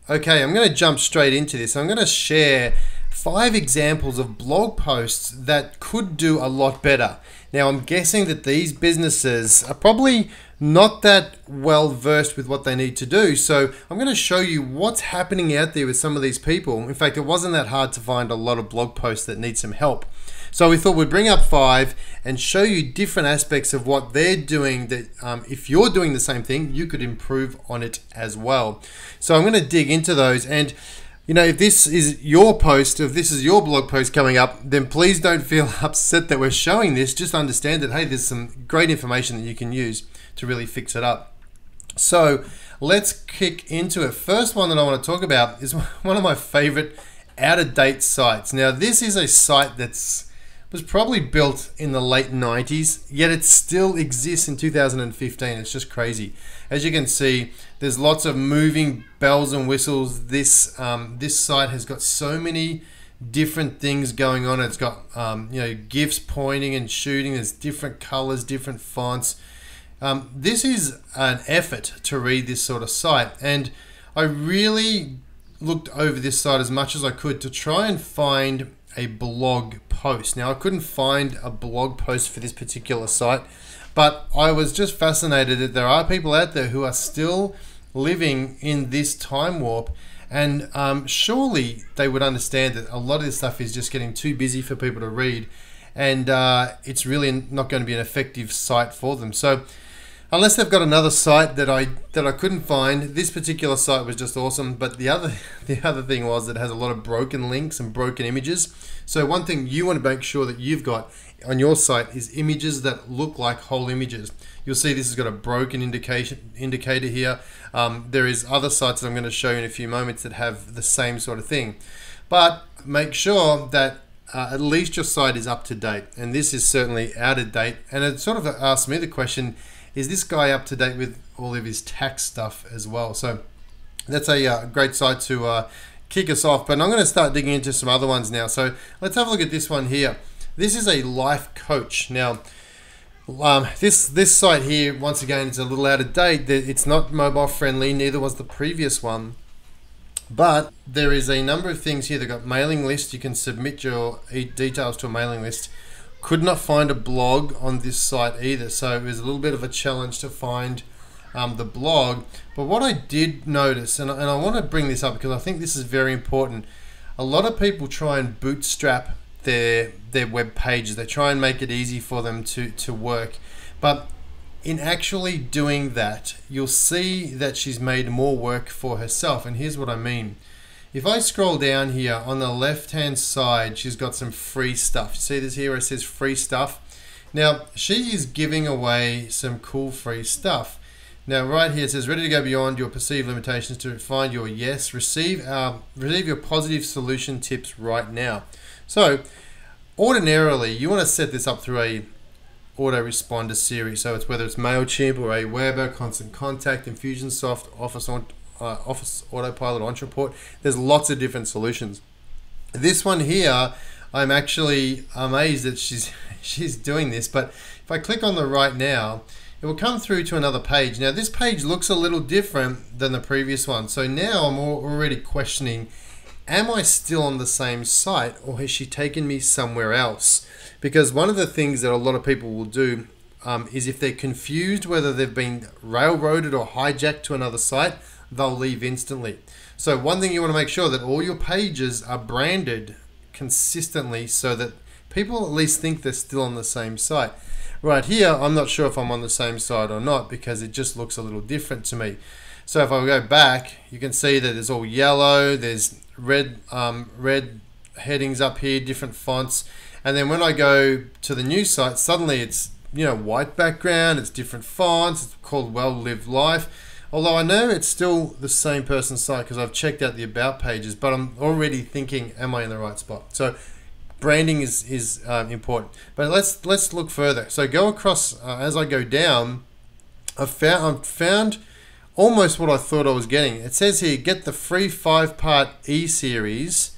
Okay, I'm going to jump straight into this. I'm going to share 5 examples of blog posts that could do a lot better. Now, I'm guessing that these businesses are probably not that well versed with what they need to do. So I'm going to show you what's happening out there with some of these people. In fact, it wasn't that hard to find a lot of blog posts that need some help. So we thought we'd bring up 5 and show you different aspects of what they're doing that if you're doing the same thing, you could improve on it as well. So I'm going to dig into those, and you know, if this is your post, if this is your blog post coming up, then please don't feel upset that we're showing this. Just understand that, hey, there's some great information that you can use to really fix it up. So let's kick into it. First one that I want to talk about is one of my favorite out-of-date sites. Now, this is a site was probably built in the late 90s, yet it still exists in 2015. It's just crazy. As you can see, there's lots of moving bells and whistles. This site has got so many different things going on. It's got you know, GIFs pointing and shooting. There's different colors, different fonts. This is an effort to read this sort of site, and I really looked over this site as much as I could to try and find a blog post. Now, I couldn't find a blog post for this particular site, but I was just fascinated that there are people out there who are still living in this time warp, and surely they would understand that a lot of this stuff is just getting too busy for people to read, and it's really not going to be an effective site for them. So unless they've got another site that I couldn't find, this particular site was just awesome. But the other thing was that it has a lot of broken links and broken images. So one thing you want to make sure that you've got on your site is images that look like whole images. You'll see this has got a broken indicator here. There is other sites that I'm going to show you in a few moments that have the same sort of thing. But make sure that at least your site is up to date. And this is certainly out of date. And it sort of asked me the question, is this guy up to date with all of his tax stuff as well? So that's a great site to kick us off. But I'm going to start digging into some other ones now. So let's have a look at this one here. This is a life coach. Now, this site here, once again, is a little out of date. It's not mobile friendly, neither was the previous one. But there is a number of things here. They've got mailing list. You can submit your details to a mailing list. Could not find a blog on this site either, so it was a little bit of a challenge to find the blog. But what I did notice, and I want to bring this up because I think this is very important, a lot of people try and bootstrap their web pages. They try and make it easy for them to work, but in actually doing that, you'll see that she's made more work for herself. And here's what I mean. If I scroll down here on the left hand side, she's got some free stuff. See this here where it says free stuff? Now, she is giving away some cool free stuff. Now, right here it says, ready to go beyond your perceived limitations to find your yes. Receive your positive solution tips right now. So, ordinarily, you want to set this up through a autoresponder series. So it's whether it's MailChimp or Aweber, Constant Contact, Infusionsoft, Office Autopilot, Entreport. There's lots of different solutions. This one here, I'm actually amazed that she's doing this, but if I click on the right now, it will come through to another page. Now this page looks a little different than the previous one. So now I'm already questioning, am I still on the same site or has she taken me somewhere else? Because one of the things that a lot of people will do is if they're confused whether they've been railroaded or hijacked to another site, they'll leave instantly. So one thing you want to make sure that all your pages are branded consistently so that people at least think they're still on the same site. Right here, I'm not sure if I'm on the same site or not because it just looks a little different to me. So if I go back, you can see that it's all yellow, there's red headings up here, different fonts. And then when I go to the new site, suddenly it's, you know, white background, it's different fonts, it's called Well Lived Life. Although I know it's still the same person's site because I've checked out the about pages, but I'm already thinking, am I in the right spot? So branding is important. But let's look further. So go across, as I go down, I've found almost what I thought I was getting. It says here, get the free 5-part e-series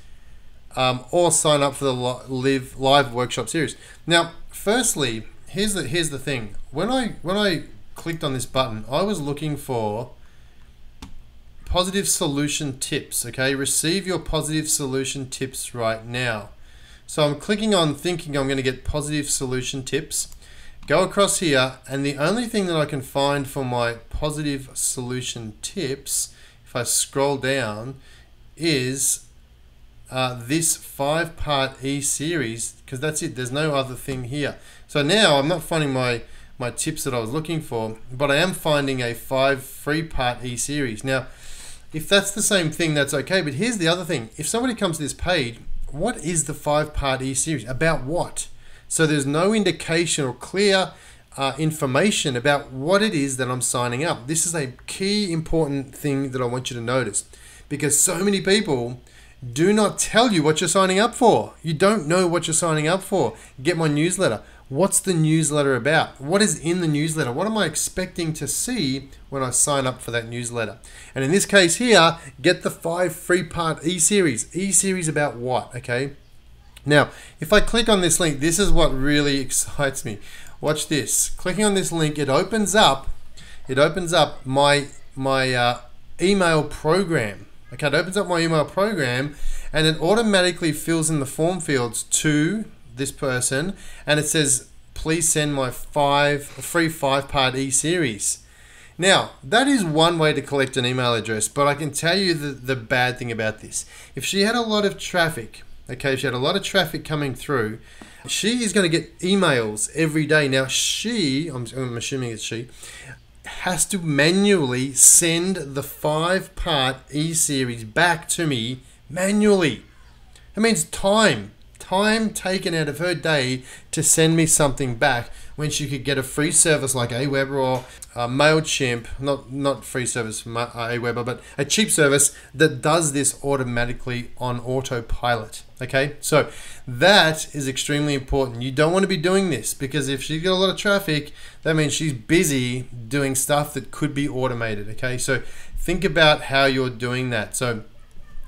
or sign up for the live workshop series. Now, firstly, here's the thing. When I clicked on this button, I was looking for positive solution tips. Okay, receive your positive solution tips right now. So I'm clicking on thinking I'm going to get positive solution tips. Go across here, and the only thing that I can find for my positive solution tips, if I scroll down, is this 5-part e-series, because that's it. There's no other thing here. So now I'm not finding my tips that I was looking for, but I am finding a 5 3-part e-series. Now, if that's the same thing, that's okay. But here's the other thing. If somebody comes to this page, what is the 5-part e-series? About what? So there's no indication or clear information about what it is that I'm signing up. This is a key important thing that I want you to notice, because so many people do not tell you what you're signing up for. You don't know what you're signing up for. Get my newsletter. What's the newsletter about? What is in the newsletter? What am I expecting to see when I sign up for that newsletter? And in this case here, get the 5 3-part e-series. E-series about what? Okay. Now, if I click on this link, this is what really excites me. Watch this. Clicking on this link, it opens up my email program. Okay, it opens up my email program, and it automatically fills in the form fields to this person, and it says, please send my free 5-part e-series. Now, that is one way to collect an email address, but I can tell you the bad thing about this. If she had a lot of traffic, okay, if she had a lot of traffic coming through, she is going to get emails every day. Now, I'm assuming it's she, has to manually send the 5-part e-series back to me manually. That means time taken out of her day to send me something back, when she could get a free service like Aweber or MailChimp, not free service from Aweber, but a cheap service that does this automatically on Autopilot. Okay, so that is extremely important. You don't want to be doing this, because if she's got a lot of traffic, that means she's busy doing stuff that could be automated. Okay, so think about how you're doing that. So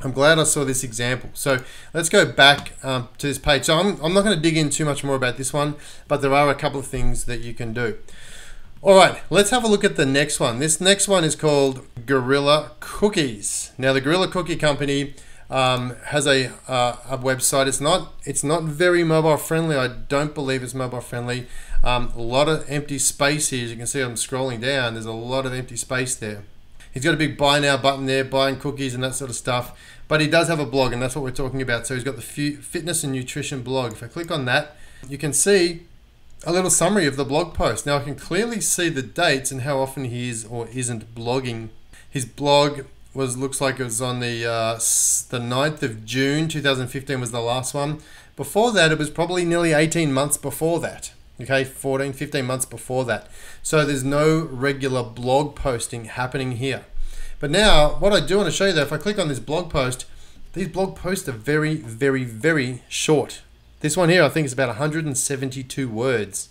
I'm glad I saw this example. So let's go back to this page. So I'm not going to dig in too much more about this one, but there are a couple of things that you can do. All right, let's have a look at the next one. This next one is called Gorilla Cookies. Now, the Gorilla Cookie Company has a website. It's not very mobile friendly. I don't believe it's mobile friendly. A lot of empty space here. As you can see, I'm scrolling down. There's a lot of empty space there. He's got a big buy now button there, buying cookies and that sort of stuff. But he does have a blog, and that's what we're talking about. So he's got the fitness and nutrition blog. If I click on that, you can see a little summary of the blog post. Now I can clearly see the dates and how often he is or isn't blogging. His blog looks like it was on the 9th of June 2015 was the last one. Before that, it was probably nearly 18 months before that. Okay, 14, 15 months before that. So there's no regular blog posting happening here. But now, what I do want to show you though, if I click on this blog post, these blog posts are very, very, very short. This one here, I think is about 172 words.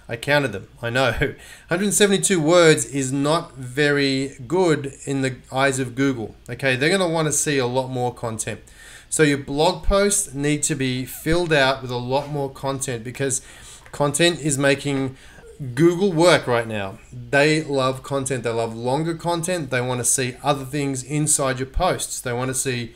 I counted them, I know. 172 words is not very good in the eyes of Google. Okay, they're gonna want to see a lot more content. So your blog posts need to be filled out with a lot more content, because content is making Google work right now. They love content. They love longer content. They want to see other things inside your posts. They want to see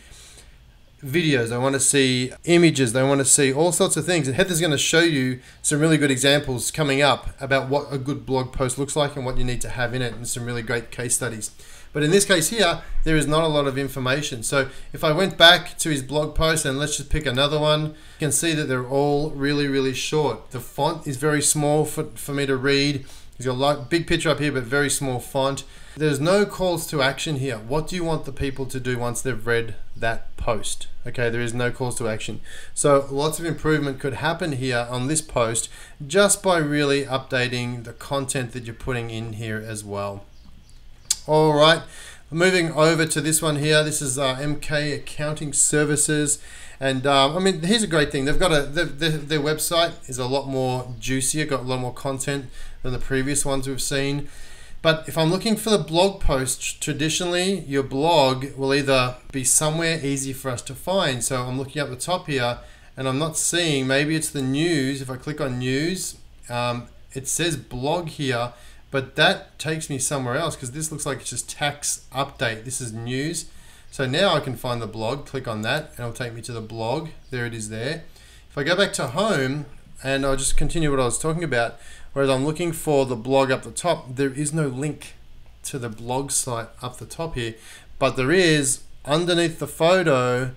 videos. They want to see images. They want to see all sorts of things. And Heather's going to show you some really good examples coming up about what a good blog post looks like and what you need to have in it, and some really great case studies. But in this case here, there is not a lot of information. So if I went back to his blog post, and let's just pick another one, you can see that they're all really, really short. The font is very small for me to read. He's got a big picture up here, but very small font. There's no calls to action here. What do you want the people to do once they've read that post? Okay, there is no calls to action. So lots of improvement could happen here on this post just by really updating the content that you're putting in here as well. All right, moving over to this one here. This is MK Accounting Services, and I mean, here's a great thing. They've got their website is a lot more juicier, got a lot more content than the previous ones we've seen. But if I'm looking for the blog post, traditionally your blog will either be somewhere easy for us to find. So I'm looking up the top here, and I'm not seeing. Maybe it's the news. If I click on news, it says blog here, but that takes me somewhere else because this looks like it's just tax update. This is news. So now I can find the blog, click on that, and it'll take me to the blog. There it is there. If I go back to home, and I'll just continue what I was talking about, whereas I'm looking for the blog up the top, there is no link to the blog site up the top here, but there is underneath the photo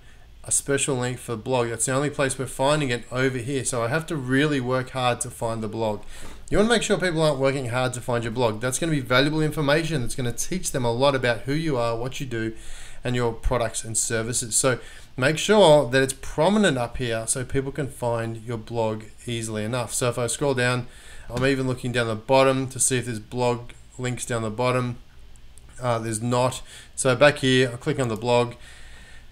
a special link for blog. That's the only place we're finding it over here. So I have to really work hard to find the blog. You want to make sure people aren't working hard to find your blog. That's going to be valuable information. That's going to teach them a lot about who you are, what you do, and your products and services. So make sure that it's prominent up here so people can find your blog easily enough. So if I scroll down, I'm even looking down the bottom to see if there's blog links down the bottom. There's not. So back here, I'll click on the blog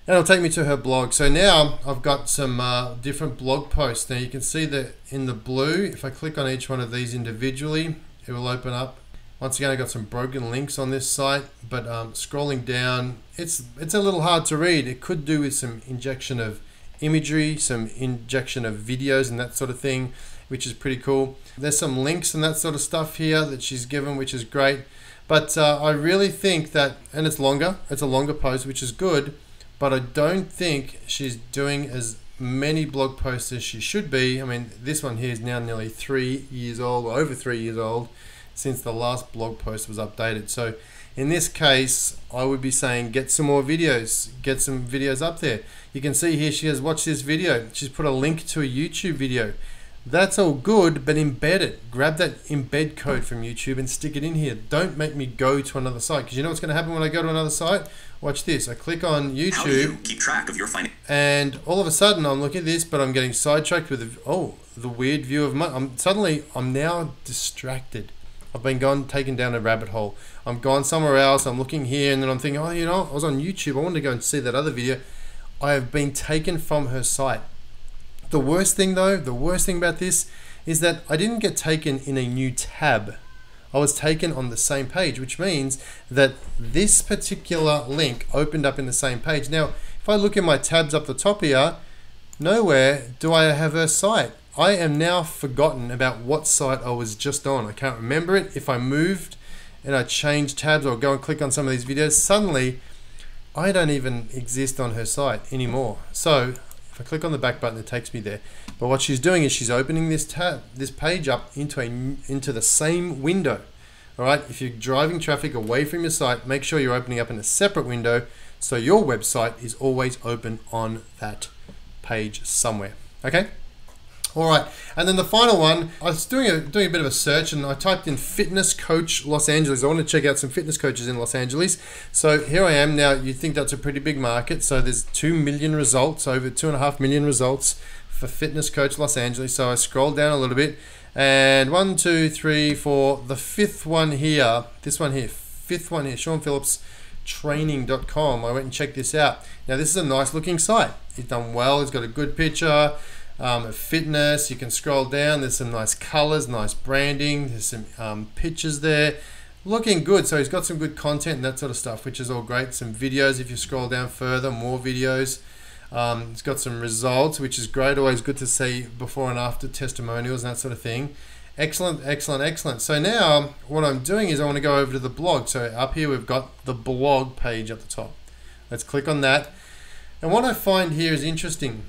and it'll take me to her blog. So now I've got some different blog posts. Now you can see that in the blue, if I click on each one of these individually, it will open up. Once again, I got some broken links on this site, but scrolling down, it's a little hard to read. It could do with some injection of imagery, some injection of videos and that sort of thing, which is pretty cool. There's some links and that sort of stuff here that she's given, which is great. But I really think that, and it's longer, it's a longer post, which is good, but I don't think she's doing as many blog posts as she should be. I mean, this one here is now nearly 3 years old, or over 3 years old, since the last blog post was updated. So in this case, I would be saying get some more videos, get some videos up there. You can see here she has watched this video. She's put a link to a YouTube video. That's all good, but embed it. Grab that embed code from YouTube and stick it in here. Don't make me go to another site, because you know what's going to happen when I go to another site? Watch this. I click on YouTube. How do you keep track of your finances? And all of a sudden I'm looking at this, but I'm getting sidetracked with the weird view of money. I'm now distracted. I've been taken down a rabbit hole. I'm gone somewhere else. I'm looking here, and then I'm thinking, oh, you know, I was on YouTube. I wanted to go and see that other video. I have been taken from her site. The worst thing though, the worst thing about this is that I didn't get taken in a new tab. I was taken on the same page, which means that this particular link opened up in the same page. Now, if I look in my tabs up the top here, nowhere do I have her site. I am now forgotten about what site I was just on. I can't remember it. If I moved and I changed tabs or go and click on some of these videos, suddenly I don't even exist on her site anymore. So if I click on the back button, it takes me there. But what she's doing is she's opening this page up into the same window. All right, if you're driving traffic away from your site, make sure you're opening up in a separate window so your website is always open on that page somewhere. Okay. All right, and then the final one, I was doing a bit of a search and I typed in fitness coach Los Angeles. I want to check out some fitness coaches in Los Angeles. So here I am now. You think that's a pretty big market. So there's 2 million results, over 2.5 million results for fitness coach Los Angeles. So I scrolled down a little bit and 1, 2, 3, 4, the fifth one here, this one here, fifth one here, Sean Phillips training.com. I went and checked this out. Now this is a nice looking site. It's done well. It's got a good picture. Of fitness. You can scroll down, there's some nice colors, nice branding, there's some pictures there, looking good. So he's got some good content and that sort of stuff, which is all great. Some videos, if you scroll down further, more videos. It's got some results, which is great. Always good to see before and after testimonials and that sort of thing. Excellent, excellent, excellent. So now what I'm doing is I want to go over to the blog. So up here we've got the blog page at the top. Let's click on that. And what I find here is interesting.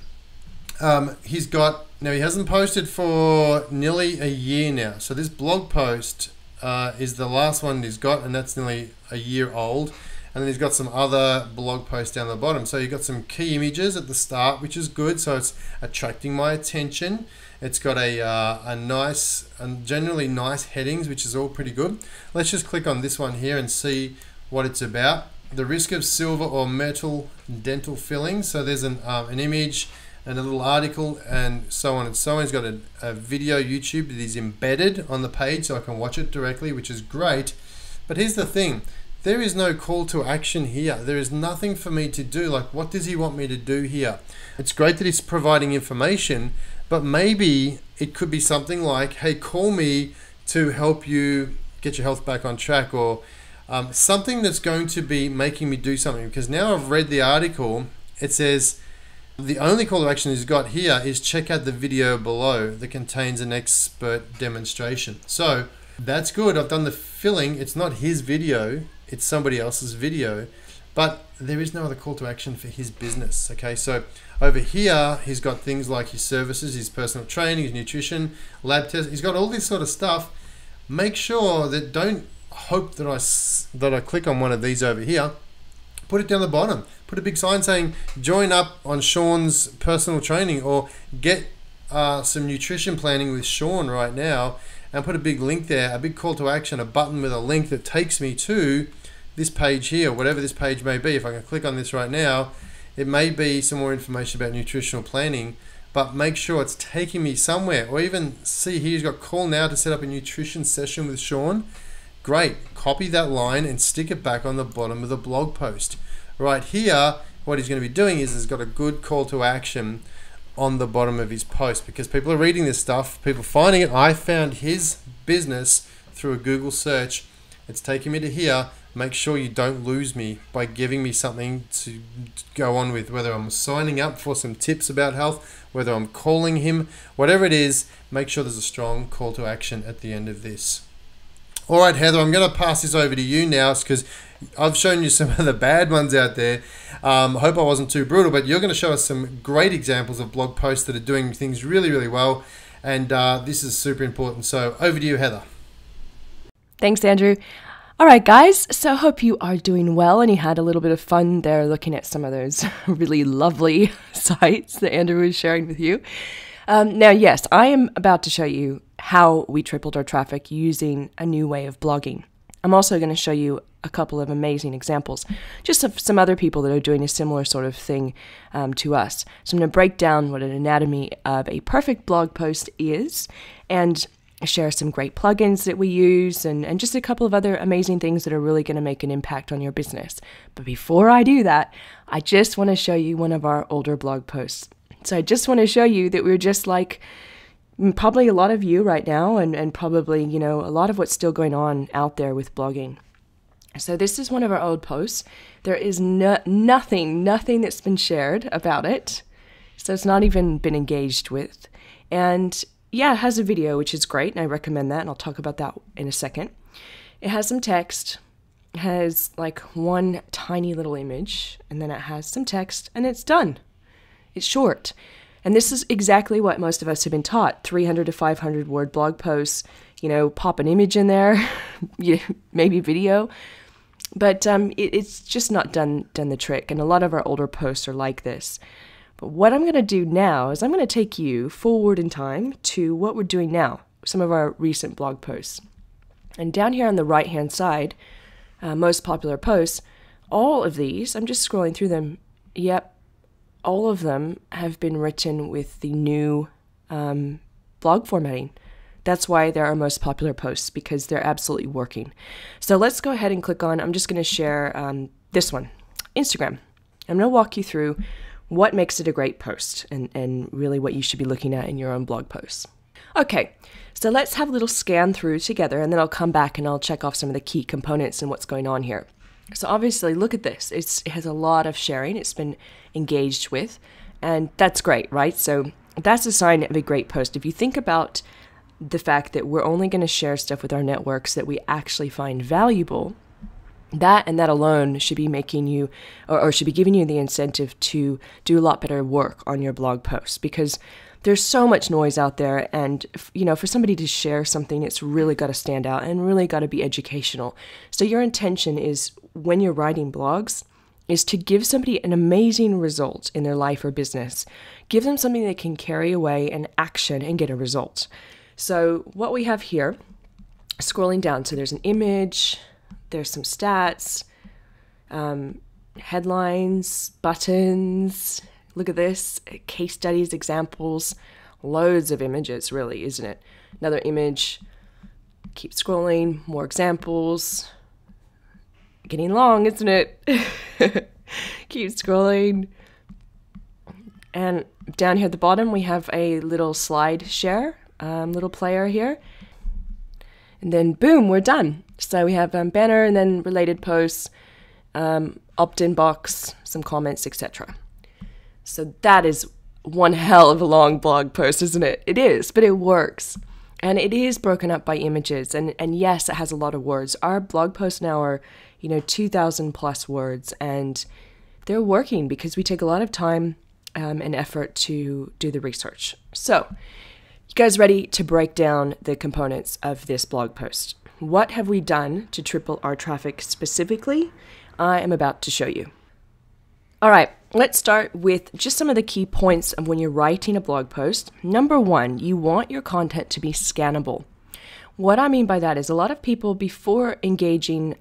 He hasn't posted for nearly a year now. So this blog post is the last one he's got, and that's nearly a year old. And then he's got some other blog posts down the bottom. So you've got some key images at the start, which is good. So it's attracting my attention. It's got a nice and generally nice headings, which is all pretty good. Let's just click on this one here and see what it's about. The risk of silver or metal dental fillings. So there's an image and a little article and so on and so on. He's got a video YouTube that is embedded on the page so I can watch it directly, which is great. But here's the thing, there is no call to action here. There is nothing for me to do. Like, what does he want me to do here? It's great that he's providing information, but maybe it could be something like, hey, call me to help you get your health back on track, or something that's going to be making me do something. Because now I've read the article, it says, the only call to action he's got here is check out the video below that contains an expert demonstration. So That's good. I've done the filling. It's not his video, it's somebody else's video, but there is no other call to action for his business. Okay, so over here, he's got things like his services, his personal training, his nutrition, lab tests. He's got all this sort of stuff. Make sure that don't hope that I click on one of these over here. Put it down the bottom. Put a big sign saying, join up on Sean's personal training, or get some nutrition planning with Sean right now, and put a big link there, a big call to action, a button with a link that takes me to this page here, whatever this page may be. If I can click on this right now, it may be some more information about nutritional planning, but make sure it's taking me somewhere. Or even see here, he's got call now to set up a nutrition session with Sean. Great, copy that line and stick it back on the bottom of the blog post. Right here, what he's going to be doing is he's got a good call to action on the bottom of his post, because people are reading this stuff, people finding it. I found his business through a Google search. It's taking me to here. Make sure you don't lose me by giving me something to go on with, whether I'm signing up for some tips about health, whether I'm calling him, whatever it is. Make sure there's a strong call to action at the end of this. All right, Heather, I'm going to pass this over to you now, because I've shown you some of the bad ones out there. Hope I wasn't too brutal, but you're going to show us some great examples of blog posts that are doing things really, really well. And this is super important. So over to you, Heather. Thanks, Andrew. All right, guys. So I hope you are doing well and you had a little bit of fun there looking at some of those really lovely sites that Andrew was sharing with you. Now, yes, I am about to show you how we tripled our traffic using a new way of blogging. I'm also going to show you a couple of amazing examples, just of some other people that are doing a similar sort of thing to us. So I'm going to break down what an anatomy of a perfect blog post is, and share some great plugins that we use, and just a couple of other amazing things that are really going to make an impact on your business. But before I do that, I just want to show you one of our older blog posts. So I just want to show you that we're just like probably a lot of you right now, and probably, you know, a lot of what's still going on out there with blogging. So this is one of our old posts. There is nothing that's been shared about it. So it's not even been engaged with. And yeah, it has a video, which is great, and I recommend that, and I'll talk about that in a second. It has some text. It has like one tiny little image, and then it has some text, and it's done. It's short. And this is exactly what most of us have been taught. 300 to 500 word blog posts, you know, pop an image in there, maybe video. But it's just not done the trick. And a lot of our older posts are like this. But what I'm going to do now is I'm going to take you forward in time to what we're doing now, some of our recent blog posts. And down here on the right-hand side, most popular posts, all of these, I'm just scrolling through them. Yep, all of them have been written with the new blog formatting. That's why they're our most popular posts, because they're absolutely working. So let's go ahead and click on, I'm just going to share this one, Instagram. I'm going to walk you through what makes it a great post, and really what you should be looking at in your own blog posts. Okay, so let's have a little scan through together, and then I'll come back and I'll check off some of the key components and what's going on here. So obviously, look at this. It has a lot of sharing. It's been engaged with, and that's great, right? So that's a sign of a great post. If you think about the fact that we're only going to share stuff with our networks that we actually find valuable, that and that alone should be making you, or should be giving you the incentive to do a lot better work on your blog posts, because there's so much noise out there, and you know, for somebody to share something, it's really got to stand out and really got to be educational. So your intention is, when you're writing blogs, is to give somebody an amazing result in their life or business. Give them something they can carry away and action and get a result. So what we have here, scrolling down, so there's an image, there's some stats, headlines, buttons. Look at this, case studies, examples, loads of images, really, isn't it? Another image, keep scrolling, more examples. Getting long, isn't it? Keep scrolling. And down here at the bottom, we have a little slide share, little player here. And then boom, we're done. So we have banner and then related posts, opt-in box, some comments, etc. So that is one hell of a long blog post, isn't it? It is, but it works. And it is broken up by images. And yes, it has a lot of words. Our blog posts now are, 2,000 plus words. And they're working because we take a lot of time and effort to do the research. So, you guys ready to break down the components of this blog post? What have we done to triple our traffic specifically? I am about to show you. All right, let's start with just some of the key points of when you're writing a blog post. Number one, you want your content to be scannable. What I mean by that is a lot of people, before engaging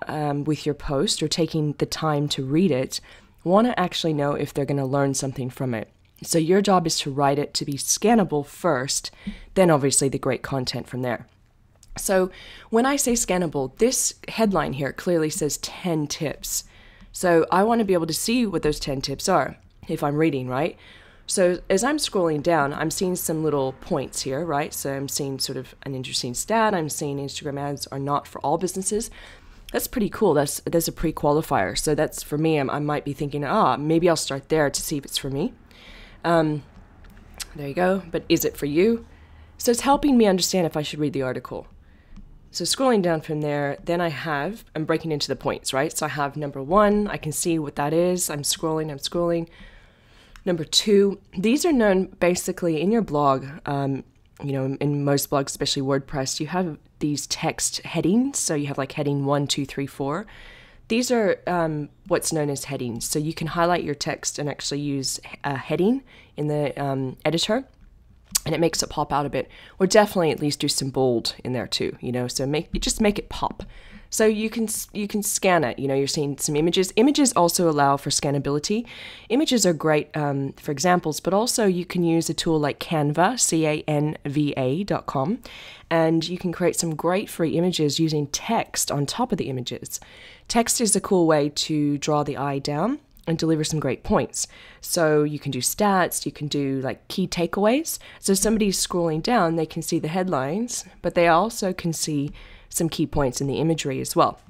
with your post or taking the time to read it, want to actually know if they're going to learn something from it. So your job is to write it to be scannable first, then obviously the great content from there. So when I say scannable, this headline here clearly says 10 tips. So I want to be able to see what those 10 tips are if I'm reading, right? So as I'm scrolling down, I'm seeing some little points here, right? So I'm seeing sort of an interesting stat. I'm seeing Instagram ads are not for all businesses. That's pretty cool. That's a pre-qualifier. So that's for me. I might be thinking, maybe I'll start there to see if it's for me. There you go. But is it for you? So it's helping me understand if I should read the article. So scrolling down from there, then I'm breaking into the points, right? So I have number one, I can see what that is. I'm scrolling. Number two, these are known basically in your blog, in most blogs, especially WordPress, you have these text headings. So you have like heading 1, 2, 3, 4. These are what's known as headings. So you can highlight your text and actually use a heading in the editor. And it makes it pop out a bit, or definitely at least do some bold in there too, so make it pop. So you can scan it, you're seeing some images. Images also allow for scannability. Images are great for examples, but also you can use a tool like Canva, canva.com, and you can create some great free images using text on top of the images. Text is a cool way to draw the eye down and deliver some great points. So you can do stats, you can do like key takeaways. So somebody's scrolling down, they can see the headlines, but they also can see some key points in the imagery as well.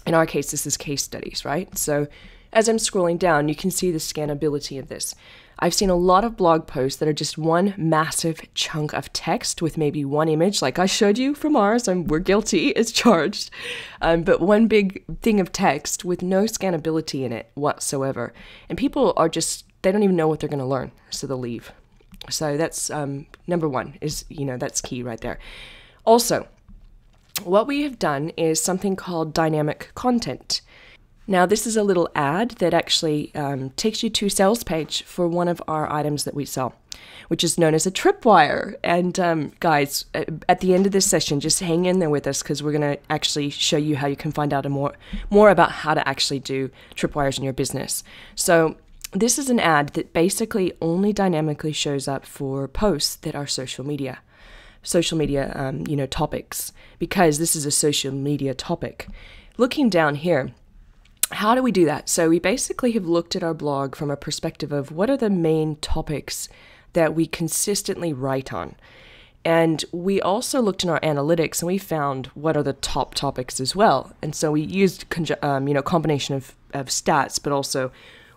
In our case, this is case studies, right? So as I'm scrolling down, you can see the scannability of this. I've seen a lot of blog posts that are just one massive chunk of text with maybe one image, like I showed you from ours, and we're guilty as charged, but one big thing of text with no scannability in it whatsoever. And people are they don't even know what they're going to learn, so they'll leave. So that's number one is, that's key right there. Also, what we have done is something called dynamic content. Now, this is a little ad that actually takes you to a sales page for one of our items that we sell, which is known as a tripwire. And guys, at the end of this session, just hang in there with us because we're going to actually show you how you can find out more about how to actually do tripwires in your business. So this is an ad that basically only dynamically shows up for posts that are social media topics, because this is a social media topic. Looking down here, how do we do that? So we basically have looked at our blog from a perspective of what are the main topics that we consistently write on. And we also looked in our analytics and we found what are the top topics as well. And so we used combination of stats, but also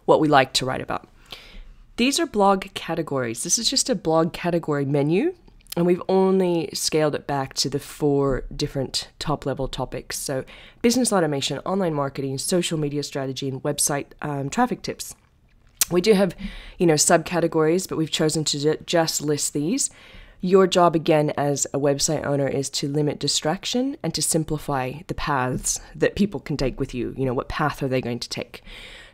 what we like to write about. These are blog categories. This is just a blog category menu. And we've only scaled it back to the 4 different top-level topics. So business automation, online marketing, social media strategy, and website traffic tips. We do have, subcategories, but we've chosen to just list these. Your job, again, as a website owner is to limit distraction and to simplify the paths that people can take with you. What path are they going to take?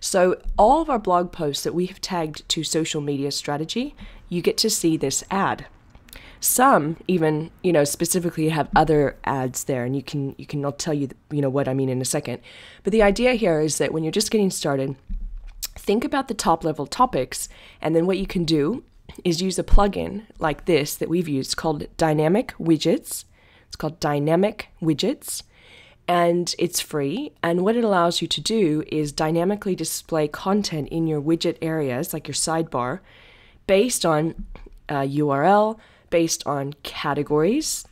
So all of our blog posts that we have tagged to social media strategy, you get to see this ad. Some even, specifically have other ads there, and I'll tell you, what I mean in a second. But the idea here is that when you're just getting started, think about the top level topics, and then what you can do is use a plugin like this that we've used called Dynamic Widgets. It's called Dynamic Widgets, and it's free. And what it allows you to do is dynamically display content in your widget areas, like your sidebar, based on URL, based on categories,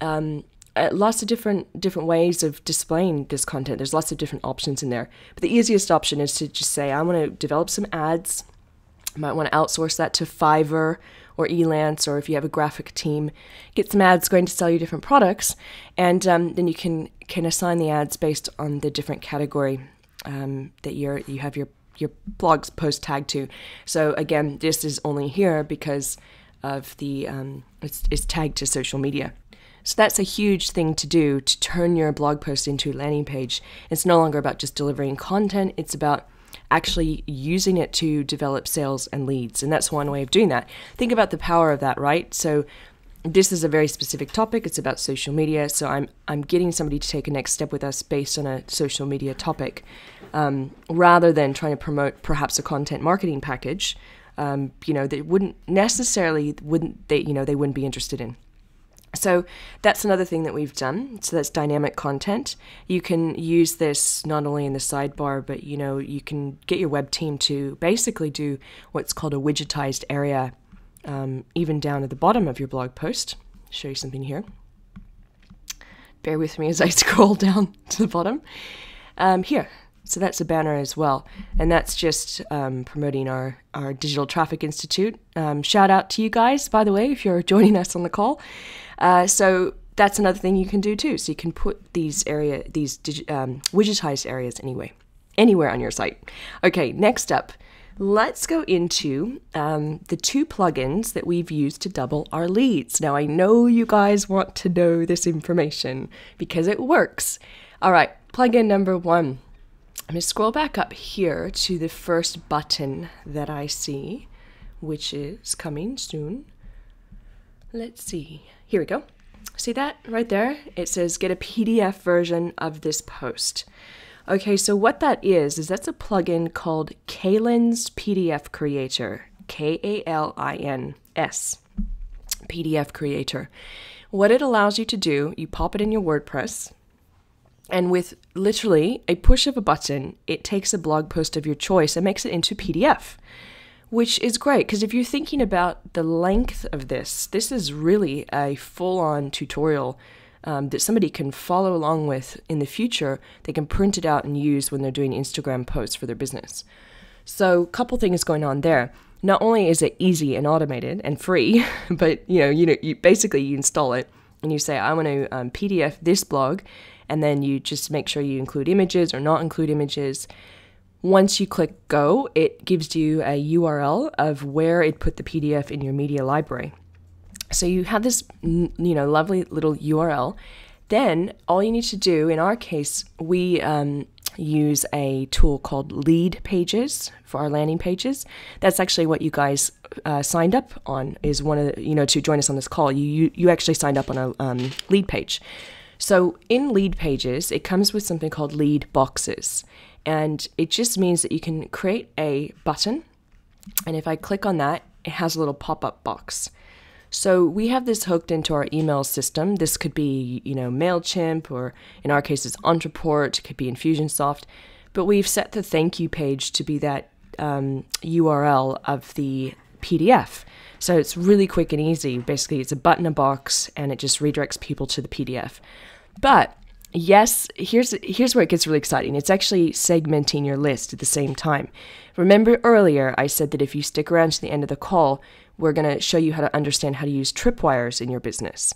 lots of different ways of displaying this content. There's lots of different options in there. But the easiest option is to just say, I want to develop some ads You might want to outsource that to Fiverr or Elance, or if you have a graphic team, get some ads going to sell you different products, and then you can assign the ads based on the different category that you have your blog post tagged to. So again, this is only here because of the it's tagged to social media. So that's a huge thing to do, to turn your blog post into a landing page. It's no longer about just delivering content, it's about actually using it to develop sales and leads. And that's one way of doing that. Think about the power of that, right? So this is a very specific topic. It's about social media. So I'm getting somebody to take a next step with us based on a social media topic, rather than trying to promote perhaps a content marketing package, they wouldn't be interested in. So that's another thing that we've done. So that's dynamic content. You can use this not only in the sidebar, but you can get your web team to basically do what's called a widgetized area, even down at the bottom of your blog post. I'll show you something here. Bear with me as I scroll down to the bottom. Here. So that's a banner as well. And that's just promoting our Digital Traffic Institute. Shout out to you guys, by the way, if you're joining us on the call. So that's another thing you can do too. So you can put these widgetized areas anywhere on your site. Okay, next up, let's go into the 2 plugins that we've used to double our leads. Now, I know you guys want to know this information because it works. All right, plugin number 1. I'm going to scroll back up here to the first button that I see, which is coming soon. Let's see. Here we go. See that right there? It says get a PDF version of this post. Okay, so what that is that's a plugin called Kalin's PDF Creator. Kalins PDF Creator. What it allows you to do, you pop it in your WordPress, and with literally a push of a button, it takes a blog post of your choice and makes it into PDF, which is great because if you're thinking about the length of this is really a full-on tutorial that somebody can follow along with in the future. They can print it out and use when they're doing Instagram posts for their business. So a couple things going on there. Not only is it easy and automated and free, but you basically you install it and you say, I want to PDF this blog, and then you just make sure you include images or not include images. Once you click go, it gives you a URL of where it put the PDF in your media library. So you have this, lovely little URL. Then all you need to do, in our case, we use a tool called Lead Pages for our landing pages. That's actually what you guys signed up on, is one of the, to join us on this call. You actually signed up on a lead page. So in Lead Pages, it comes with something called lead boxes. And it just means that you can create a button. And if I click on that, it has a little pop-up box. So we have this hooked into our email system. This could be, MailChimp, or in our case, it's Entreport. It could be Infusionsoft. But we've set the thank you page to be that URL of the PDF. So it's really quick and easy. Basically, it's a button, a box, and it just redirects people to the PDF. But yes, here's where it gets really exciting. It's actually segmenting your list at the same time. Remember earlier, I said that if you stick around to the end of the call, we're going to show you how to understand how to use tripwires in your business.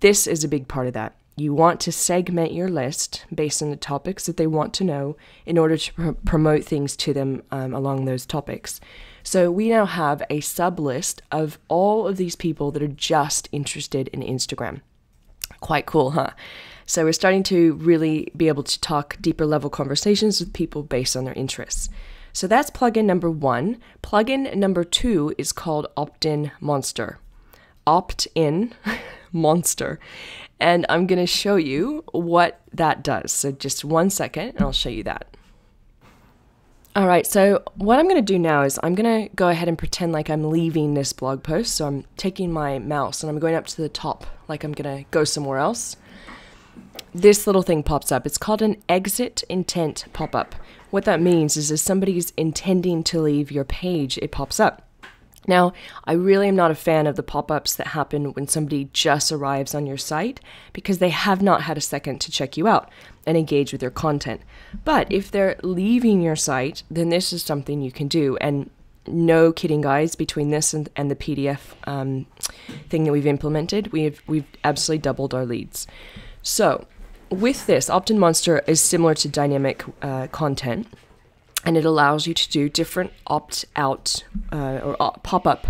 This is a big part of that. You want to segment your list based on the topics that they want to know in order to promote things to them along those topics. So we now have a sub list of all of these people that are just interested in Instagram. Quite cool, huh? So we're starting to really be able to talk deeper level conversations with people based on their interests. So that's plugin number 1. Plugin number 2 is called Opt-in Monster. Opt-in Monster. And I'm going to show you what that does. So just 1 second and I'll show you that. All right, so what I'm going to do now is I'm going to go ahead and pretend like I'm leaving this blog post. So I'm taking my mouse and I'm going up to the top like I'm going to go somewhere else. This little thing pops up. It's called an exit intent pop-up. What that means is if somebody's intending to leave your page, it pops up. Now, I really am not a fan of the pop-ups that happen when somebody just arrives on your site because they have not had a second to check you out and engage with your content. But if they're leaving your site, then this is something you can do. And no kidding, guys, between this and the PDF thing that we've implemented, we've absolutely doubled our leads. So with this, Opt-in Monster is similar to dynamic content, and it allows you to do different opt-out or pop-up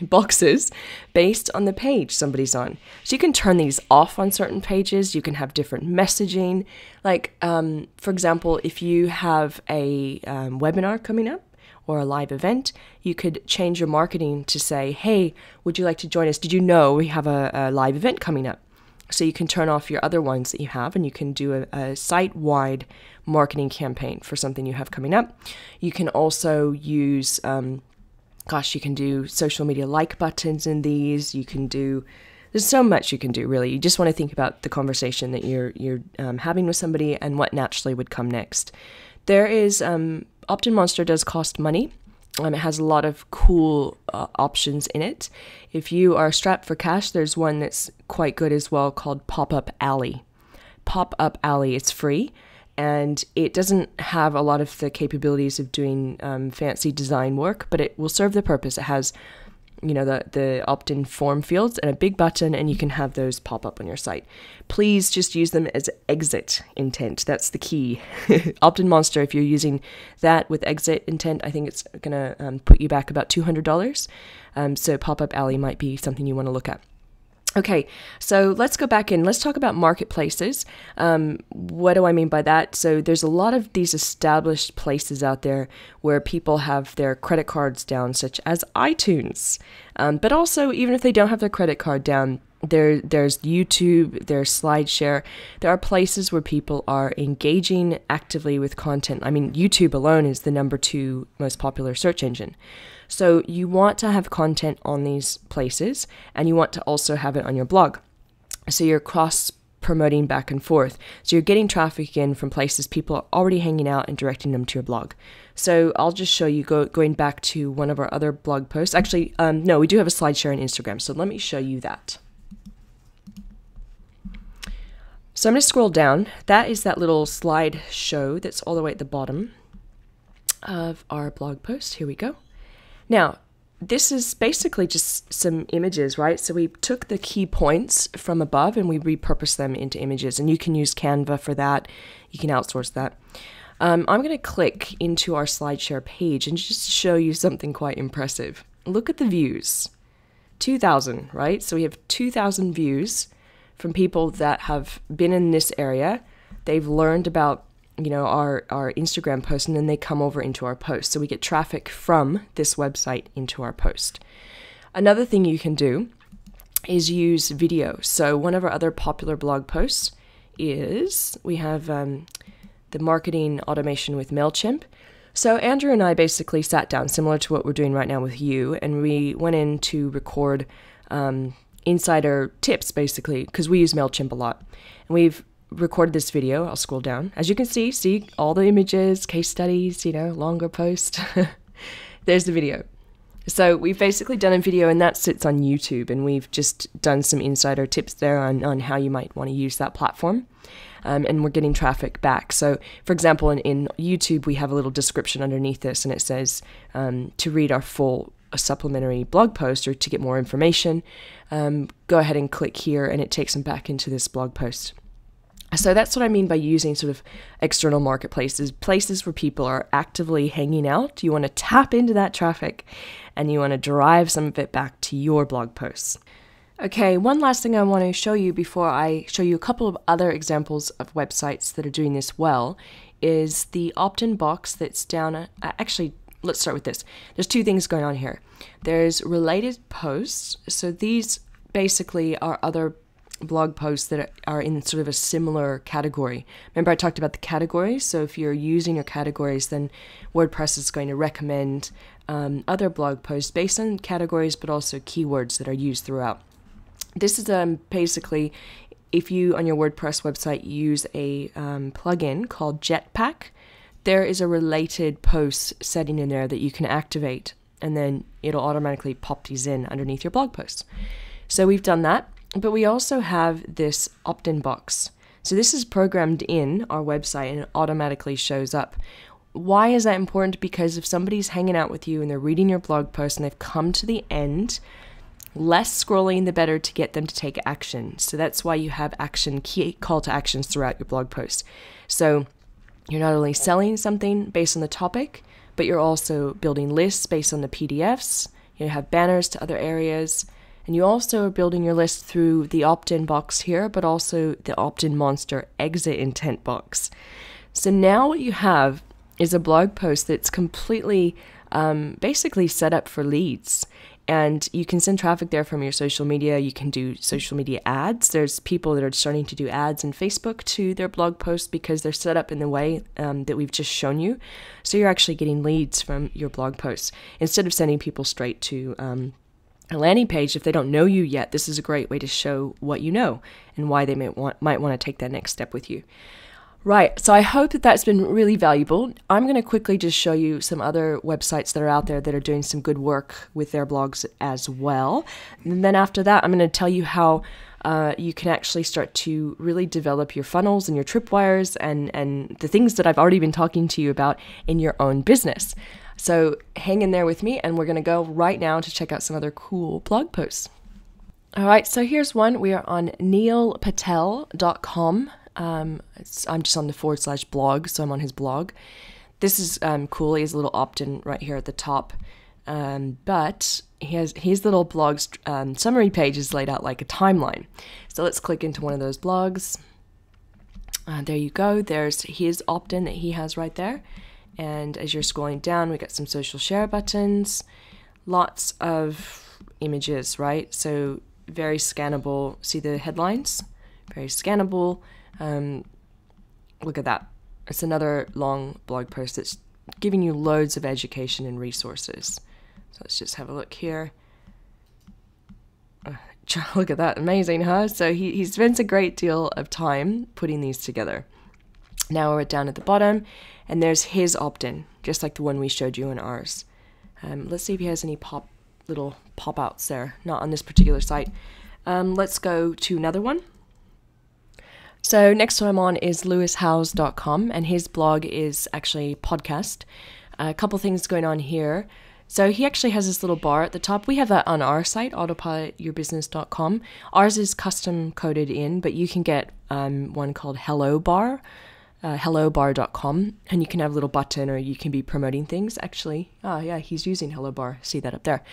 boxes based on the page somebody's on. So you can turn these off on certain pages. You can have different messaging. Like, for example, if you have a webinar coming up or a live event, you could change your marketing to say, hey, would you like to join us? Did you know we have a live event coming up? So you can turn off your other ones that you have, and you can do a site-wide marketing campaign for something you have coming up. You can also use, you can do social media like buttons in these. You can do, there's so much you can do, really. You just want to think about the conversation that you're having with somebody and what naturally would come next. There is, Opt-in Monster does cost money. It has a lot of cool options in it. If you are strapped for cash, there's one that's quite good as well called Pop-Up Alley. Pop-Up Alley, it's free, and it doesn't have a lot of the capabilities of doing fancy design work, but it will serve the purpose. It has, the opt-in form fields and a big button, and you can have those pop up on your site. Please just use them as exit intent. That's the key. Opt-in Monster, if you're using that with exit intent, I think it's going to put you back about $200. So Pop-Up Alley might be something you want to look at. Okay, so let's go back in. Let's talk about marketplaces. What do I mean by that? So there's a lot of these established places out there where people have their credit cards down, such as iTunes. But also, even if they don't have their credit card down, there's YouTube, there's SlideShare. There are places where people are engaging actively with content. I mean, YouTube alone is the #2 most popular search engine. So you want to have content on these places, and you want to also have it on your blog. So you're cross-promoting back and forth. So you're getting traffic in from places people are already hanging out and directing them to your blog. So I'll just show you, going back to one of our other blog posts. Actually, no, we do have a SlideShare on Instagram, so let me show you that. So I'm going to scroll down. That is that little slideshow that's all the way at the bottom of our blog post. Here we go. Now, this is basically just some images, right? So we took the key points from above and we repurposed them into images, and you can use Canva for that. You can outsource that. I'm going to click into our SlideShare page and just show you something quite impressive. Look at the views. 2,000, right? So we have 2,000 views from people that have been in this area. They've learned about our Instagram post, and then they come over into our post. So we get traffic from this website into our post. Another thing you can do is use video. So one of our other popular blog posts is, we have the marketing automation with MailChimp. So Andrew and I basically sat down, similar to what we're doing right now with you, and we went in to record insider tips, basically, because we use MailChimp a lot. And we've recorded this video. I'll scroll down. As you can see all the images, case studies, longer post. There's the video. So we've basically done a video, and that sits on YouTube, and we've just done some insider tips there on how you might want to use that platform. And we're getting traffic back. So, for example, in YouTube, we have a little description underneath this, and it says to read our full supplementary blog post or to get more information, go ahead and click here, and it takes them back into this blog post. So that's what I mean by using sort of external marketplaces, places where people are actively hanging out. You want to tap into that traffic, and you want to drive some of it back to your blog posts. Okay, one last thing I want to show you before I show you a couple of other examples of websites that are doing this well is the opt-in box that's down. Actually, let's start with this. There's two things going on here. There's related posts. So these basically are other blog posts that are in sort of a similar category. Remember I talked about the categories? So if you're using your categories, then WordPress is going to recommend other blog posts based on categories, but also keywords that are used throughout. This is basically, if you on your WordPress website use a plugin called Jetpack, there is a related post setting in there that you can activate, and then it'll automatically pop these in underneath your blog posts. So we've done that. But we also have this opt-in box. So this is programmed in our website, and it automatically shows up. why is that important? Because if somebody's hanging out with you and they're reading your blog post and they've come to the end, less scrolling, the better to get them to take action. So that's why you have key call to actions throughout your blog post. So you're not only selling something based on the topic, but you're also building lists based on the PDFs. You have banners to other areas. And you also are building your list through the opt-in box here, but also the opt-in monster exit intent box. So now what you have is a blog post that's completely basically set up for leads. And you can send traffic there from your social media. You can do social media ads. There's people that are starting to do ads in Facebook to their blog posts because they're set up in the way that we've just shown you. So you're actually getting leads from your blog posts instead of sending people straight to a landing page. If they don't know you yet, this is a great way to show what you know and why they might want to take that next step with you. Right, so I hope that that's been really valuable. I'm going to quickly just show you some other websites that are out there that are doing some good work with their blogs as well. And then after that, I'm going to tell you how you can actually start to really develop your funnels and your tripwires and the things that I've already been talking to you about in your own business. So hang in there with me, and we're going to go right now to check out some other cool blog posts. All right, so here's one. We are on neilpatel.com. I'm just on the /blog, so I'm on his blog. This is cool. He has a little opt-in right here at the top. But he has his little blog's summary page is laid out like a timeline. So let's click into one of those blogs. There you go. There's his opt-in that he has right there. And as you're scrolling down, we got some social share buttons, lots of images, right? So very scannable. See the headlines? Very scannable. Look at that. It's another long blog post that's giving you loads of education and resources. So let's just have a look here. Look at that. Amazing, huh? So he spends a great deal of time putting these together. Now we're down at the bottom, and there's his opt-in, just like the one we showed you in ours. Let's see if he has any little pop-outs there. Not on this particular site. Let's go to another one. So next one I'm on is lewishowes.com, and his blog is actually podcast. A couple things going on here. So he actually has this little bar at the top. We have that on our site, autopilotyourbusiness.com. Ours is custom coded in, but you can get one called Hello Bar, hellobar.com, and you can have a little button, or you can be promoting things. Actually, yeah, he's using Hello Bar. See that up there.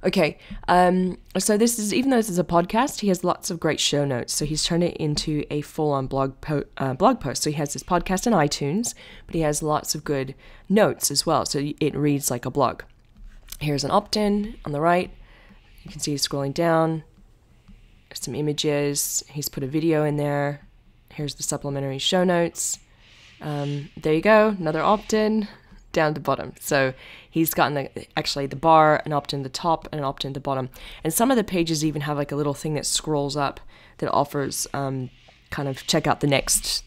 Okay, so this is, even though this is a podcast, he has lots of great show notes. So he's turned it into a full-on blog post. So he has this podcast in iTunes, but he has lots of good notes as well. So it reads like a blog. Here's an opt-in on the right. You can see he's scrolling down. There's some images. He's put a video in there. Here's the supplementary show notes. There you go, another opt-in down the bottom. So he's gotten actually the bar, an opt-in the top, and an opt-in the bottom. And some of the pages even have like a little thing that scrolls up that offers kind of check out the next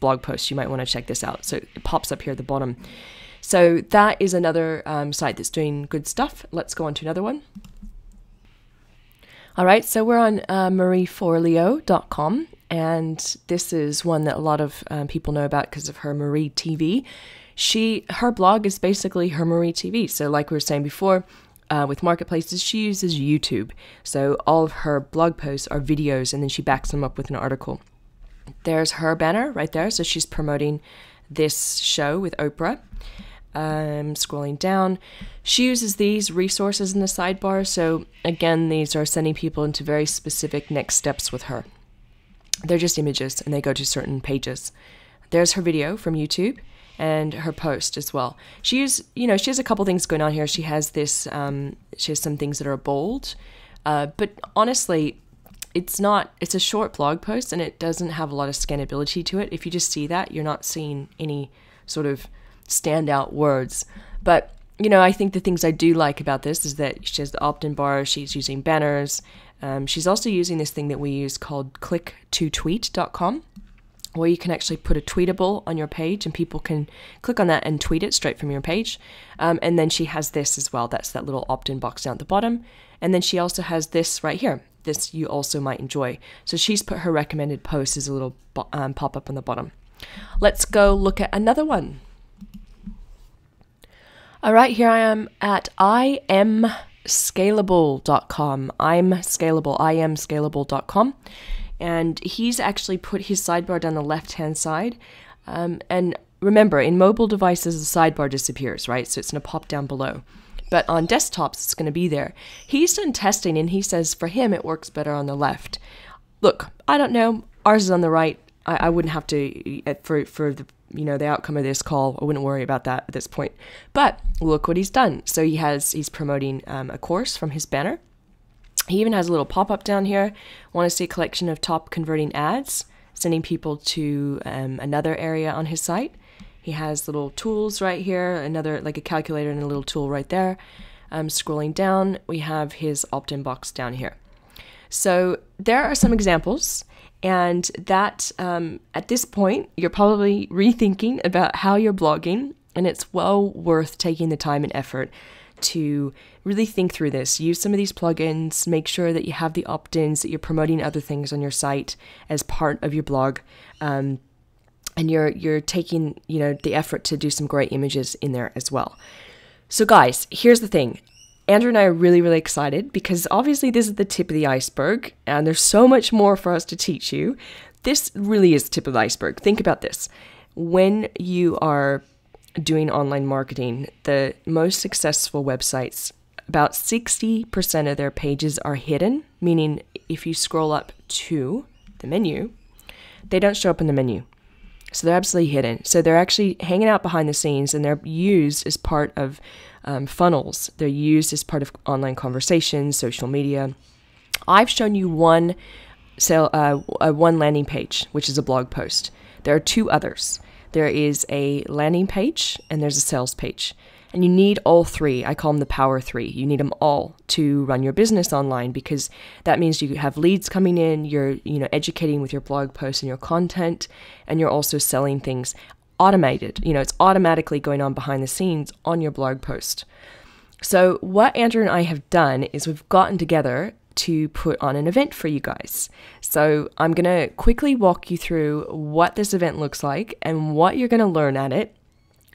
blog post. You might want to check this out. So it pops up here at the bottom. So that is another site that's doing good stuff. Let's go on to another one. All right, so we're on marieforleo.com, and this is one that a lot of people know about because of her Marie TV. Her blog is basically her Marie TV. So like we were saying before, with marketplaces, she uses YouTube. So all of her blog posts are videos, and then she backs them up with an article. There's her banner right there. So she's promoting this show with Oprah. Scrolling down, she uses these resources in the sidebar. So again, these are sending people into very specific next steps with her. They're just images, and they go to certain pages. There's her video from YouTube and her post as well. She has a couple things going on here. She has this, she has some things that are bold, but honestly, it's a short blog post, and it doesn't have a lot of scannability to it. If you just see that, you're not seeing any sort of standout words. But I think the things I do like about this is that she has the opt-in bar. She's using banners. She's also using this thing that we use called click-to-tweet.com, where you can actually put a tweetable on your page, and people can click on that and tweet it straight from your page. And then she has this as well. That's that little opt-in box down at the bottom. And then she also has this right here. This you also might enjoy. So she's put her recommended post as a little pop-up on the bottom. Let's go look at another one. All right, here I am at imscalable.com. imscalable.com. And he's actually put his sidebar down the left-hand side. And remember, in mobile devices, the sidebar disappears, right? So it's going to pop down below. But on desktops, it's going to be there. He's done testing, and he says for him, it works better on the left. Look, I don't know. Ours is on the right. I wouldn't have to, for the the outcome of this call, I wouldn't worry about that at this point. But look what he's done. So he's promoting a course from his banner. He even has a little pop-up down here. Want to see a collection of top converting ads, sending people to another area on his site. He has little tools right here, another like a calculator and a little tool right there. Scrolling down, we have his opt-in box down here. So there are some examples, and that at this point, you're probably rethinking about how you're blogging, and it's well worth taking the time and effort to really think through this. Use some of these plugins, make sure that you have the opt-ins, that you're promoting other things on your site as part of your blog, and you're taking the effort to do some great images in there as well. So guys, here's the thing. Andrew and I are really, really excited because obviously this is the tip of the iceberg and there's so much more for us to teach you. This really is the tip of the iceberg. Think about this. When you are doing online marketing, the most successful websites, about 60% of their pages are hidden, meaning if you scroll up to the menu, they don't show up in the menu. So they're absolutely hidden. So they're actually hanging out behind the scenes, and they're used as part of funnels. They're used as part of online conversations, social media. I've shown you one landing page, which is a blog post. There are two others. There is a landing page and there's a sales page. And you need all three. I call them the power three. You need them all to run your business online, because that means you have leads coming in, you're educating with your blog posts and your content, and you're also selling things automated. It's automatically going on behind the scenes on your blog post. So what Andrew and I have done is we've gotten together to put on an event for you guys. So I'm going to quickly walk you through what this event looks like and what you're going to learn at it,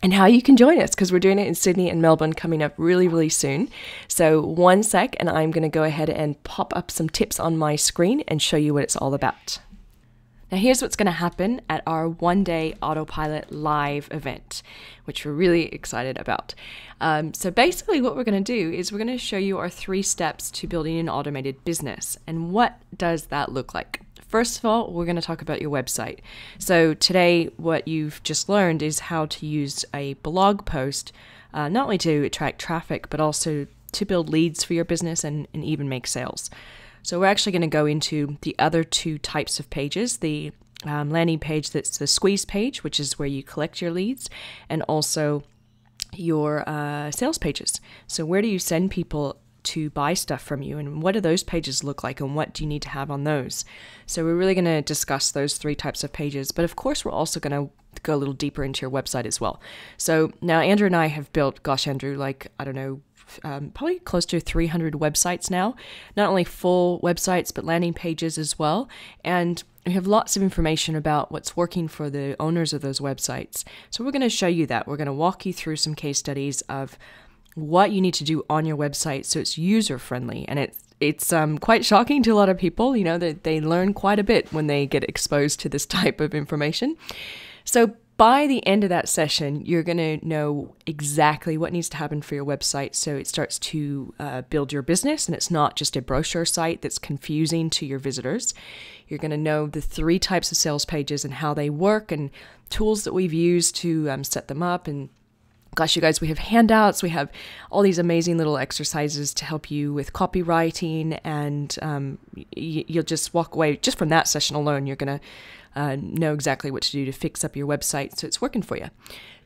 and how you can join us, because we're doing it in Sydney and Melbourne coming up really, really soon. So one sec, and I'm going to go ahead and pop up some tips on my screen and show you what it's all about. Now here's what's going to happen at our one-day Autopilot live event, which we're really excited about. So basically what we're going to do is we're going to show you our 3 steps to building an automated business. And what does that look like? First of all, we're going to talk about your website. So today, what you've just learned is how to use a blog post, not only to attract traffic, but also to build leads for your business and even make sales. So we're actually going to go into the other 2 types of pages, the landing page that's the squeeze page, which is where you collect your leads, and also your sales pages. So where do you send people to buy stuff from you, and what do those pages look like, and what do you need to have on those? So we're really going to discuss those 3 types of pages, but of course we're also going to go a little deeper into your website as well. So now Andrew and I have built, Andrew, probably close to 300 websites now, not only full websites, but landing pages as well. And we have lots of information about what's working for the owners of those websites. So we're going to show you that. We're going to walk you through some case studies of what you need to do on your website so it's user-friendly. And it's quite shocking to a lot of people, that they learn quite a bit when they get exposed to this type of information. So by the end of that session, you're going to know exactly what needs to happen for your website so it starts to build your business, and it's not just a brochure site that's confusing to your visitors. You're going to know the 3 types of sales pages and how they work, and tools that we've used to set them up. And gosh, you guys, we have handouts. We have all these amazing little exercises to help you with copywriting, and you'll just walk away just from that session alone. You're going to know exactly what to do to fix up your website so it's working for you.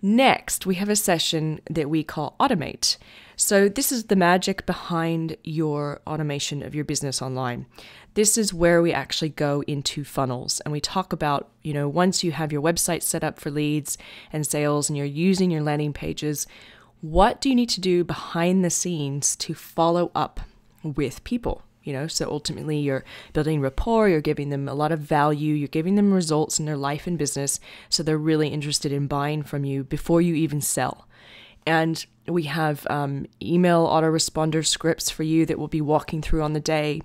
Next, we have a session that we call Automate. So this is the magic behind your automation of your business online. This is where we actually go into funnels, and we talk about, once you have your website set up for leads and sales and you're using your landing pages, what do you need to do behind the scenes to follow up with people? So ultimately you're building rapport, you're giving them a lot of value, you're giving them results in their life and business, so they're really interested in buying from you before you even sell. And we have email autoresponder scripts for you that we'll be walking through on the day.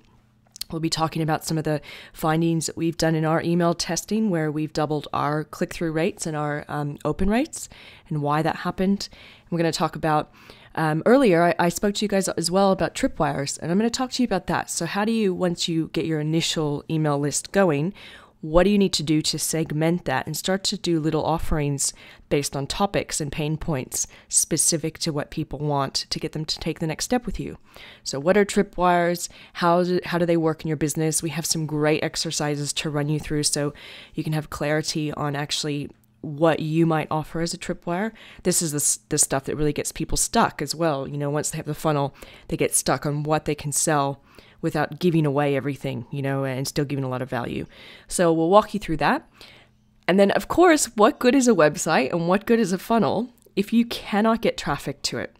We'll be talking about some of the findings that we've done in our email testing, where we've doubled our click-through rates and our open rates, and why that happened. And we're going to talk about, earlier, I spoke to you guys as well about tripwires, and I'm going to talk to you about that. So how do you, once you get your initial email list going, what do you need to do to segment that and start to do little offerings based on topics and pain points specific to what people want to get them to take the next step with you? So what are tripwires? How do they work in your business? We have some great exercises to run you through so you can have clarity on actually what you might offer as a tripwire. This is the stuff that really gets people stuck as well. Once they have the funnel, they get stuck on what they can sell without giving away everything, and still giving a lot of value. So we'll walk you through that. And then, of course, what good is a website and what good is a funnel if you cannot get traffic to it?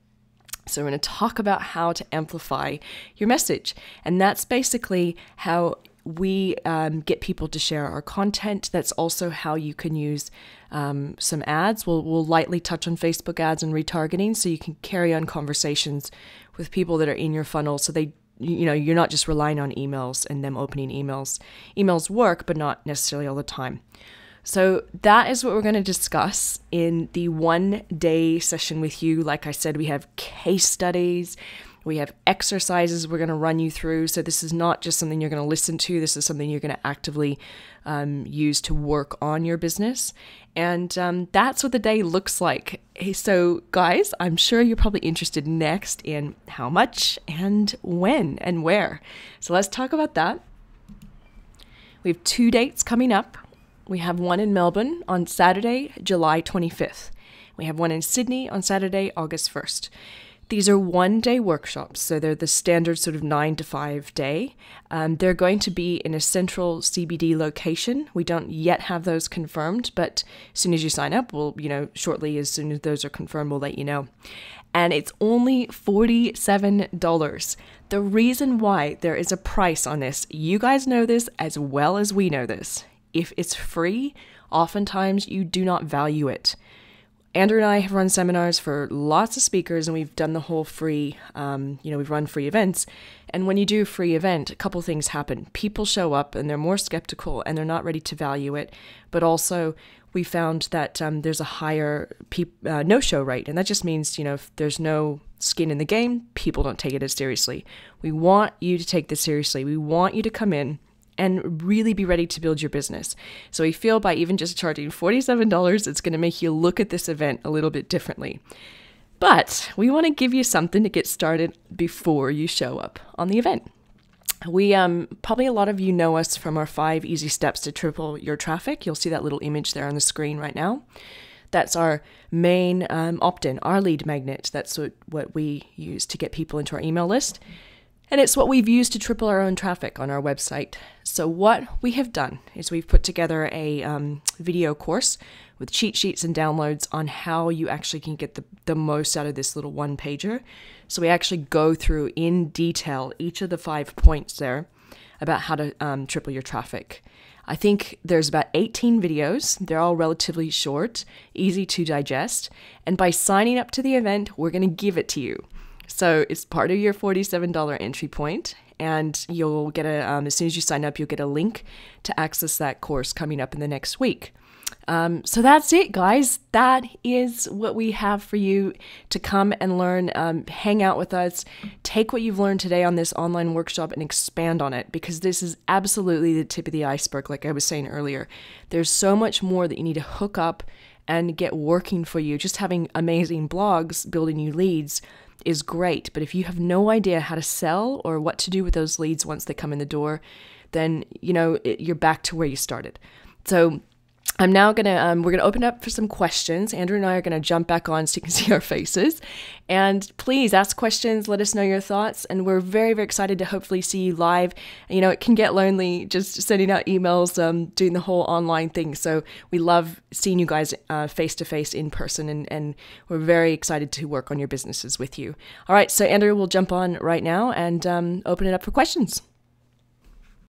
So we're going to talk about how to amplify your message. And that's basically how we get people to share our content. That's also how you can use some ads. We'll lightly touch on Facebook ads and retargeting, so you can carry on conversations with people that are in your funnel, so you're not just relying on emails and them opening emails. Emails work, but not necessarily all the time. So that is what we're going to discuss in the 1-day session with you. Like I said, we have case studies, we have exercises we're going to run you through. So this is not just something you're going to listen to. This is something you're going to actively use to work on your business. And that's what the day looks like. So guys, I'm sure you're probably interested next in how much and when and where. So let's talk about that. We have 2 dates coming up. We have one in Melbourne on Saturday, July 25th. We have one in Sydney on Saturday, August 1st. These are 1-day workshops, so they're the standard sort of 9 to 5 day. They're going to be in a central CBD location. We don't yet have those confirmed, but as soon as you sign up, we'll, shortly, as soon as those are confirmed, we'll let you know. And it's only $47. The reason why there is a price on this, you guys know this as well as we know this. If it's free, oftentimes you do not value it. Andrew and I have run seminars for lots of speakers, and we've done the whole free, we've run free events. And when you do a free event, a couple things happen. People show up and they're more skeptical and they're not ready to value it. But also we found that there's a higher no-show rate. And that just means, if there's no skin in the game, people don't take it as seriously. We want you to take this seriously. We want you to come in and really be ready to build your business. So we feel by even just charging $47, it's going to make you look at this event a little bit differently. But we want to give you something to get started before you show up on the event. We probably a lot of you know us from our 5 easy steps to triple your traffic. You'll see that little image there on the screen right now. That's our main opt-in, our lead magnet. That's what we use to get people into our email list. And it's what we've used to triple our own traffic on our website. So what we have done is we've put together a video course with cheat sheets and downloads on how you actually can get the most out of this little one-pager. So we actually go through in detail each of the 5 points there about how to triple your traffic. I think there's about 18 videos. They're all relatively short, easy to digest. And by signing up to the event, we're going to give it to you. So it's part of your $47 entry point, and you'll get as soon as you sign up, you'll get a link to access that course coming up in the next week. So that's it, guys. That is what we have for you to come and learn, hang out with us, take what you've learned today on this online workshop and expand on it, because this is absolutely the tip of the iceberg, like I was saying earlier. There's so much more that you need to hook up and get working for you. Just having amazing blogs, building you leads is great, but if you have no idea how to sell or what to do with those leads once they come in the door, then you're back to where you started. So I'm now we're gonna open up for some questions. Andrew and I are gonna jump back on so you can see our faces, and please ask questions. Let us know your thoughts, and we're very, very excited to hopefully see you live. It can get lonely just sending out emails, doing the whole online thing. So we love seeing you guys face to face in person, and we're very excited to work on your businesses with you. All right, so Andrew will jump on right now and open it up for questions.